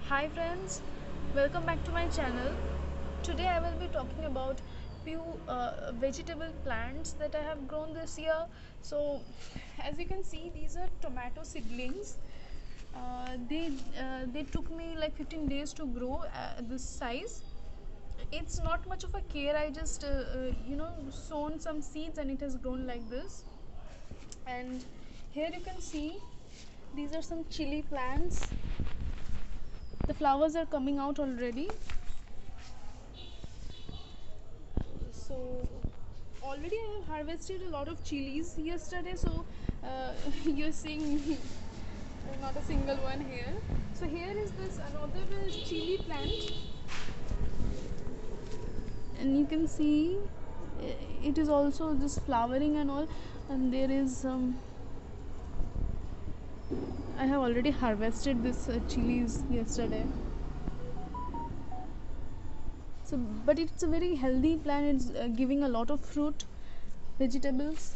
Hi friends, welcome back to my channel. Today I will be talking about few vegetable plants that I have grown this year. So as you can see, these are tomato seedlings. They took me like 15 days to grow this size. It's not much of a care. I just sown some seeds and it has grown like this. And here you can see these are some chili plants. The flowers are coming out already. So already I have harvested a lot of chilies yesterday, so you're seeing not a single one here. So here is this another chili plant, and you can see it is also just flowering and all. And there is I have already harvested this chilies yesterday. So but it's a very healthy plant. It's giving a lot of fruit, vegetables.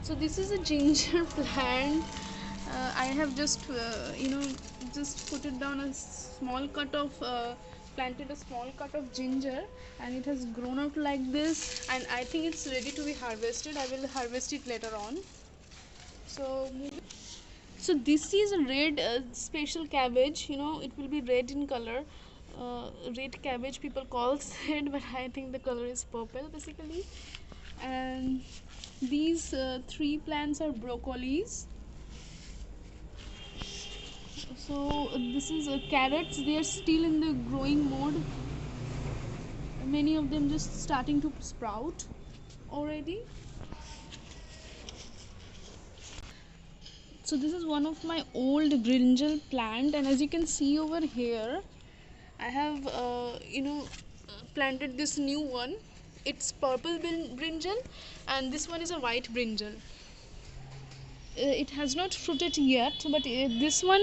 So this is a ginger plant. I have just just put it down a small cut of planted a small cut of ginger, and it has grown out like this, and I think it's ready to be harvested. I will harvest it later on. So this is a red special cabbage. It will be red in color. Red cabbage people calls it, but I think the color is purple basically. And these three plants are broccolis. So this is carrots. They are still in the growing mode. Many of them just starting to sprout already. So this is one of my old brinjal plant, and as you can see over here, I have planted this new one. It's purple brinjal, and this one is a white brinjal. It has not fruited yet, but this one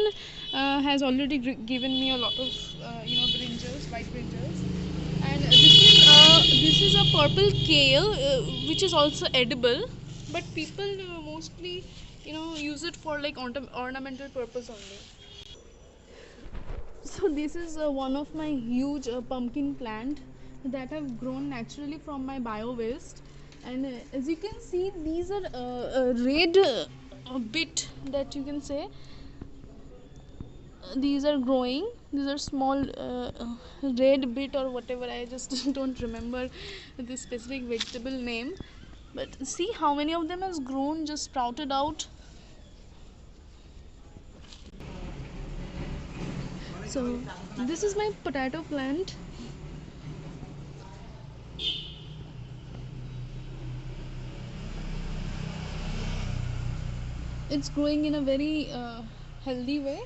has already given me a lot of brinjals, white brinjals. And this is a purple kale, which is also edible, but people mostly use it for like ornamental purpose only. So this is one of my huge pumpkin plant that have grown naturally from my bio waste. And as you can see, these are red bit that you can say. These are growing. These are small red bit or whatever. I just don't remember the specific vegetable name. But see how many of them has grown, just sprouted out. So this is my potato plant. It's growing in a very healthy way.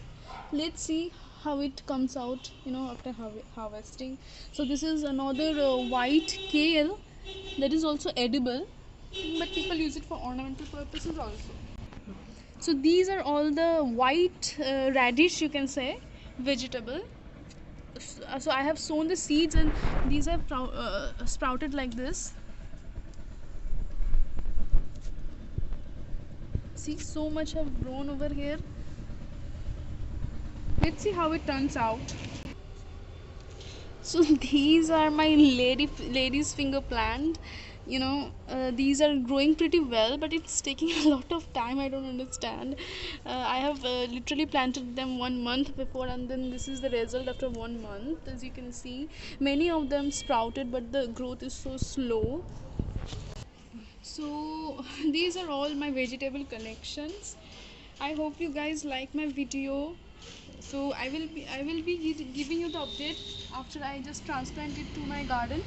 Let's see how it comes out after harvesting. So this is another white kale that is also edible, but people use it for ornamental purposes also. So these are all the white radish, you can say, vegetable. So I have sown the seeds, and these have sprouted like this. See, so much have grown over here. Let's see how it turns out. So these are my lady's finger plant. These are growing pretty well, but it's taking a lot of time. I don't understand. I have literally planted them 1 month before, and then this is the result after 1 month. As you can see, many of them sprouted, but the growth is so slow. So these are all my vegetable collections. I hope you guys like my video. So I will be giving you the update after I just transplant it to my garden.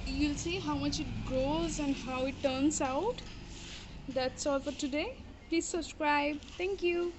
You'll see how much it grows and how it turns out. That's all for today. Please subscribe. Thank you.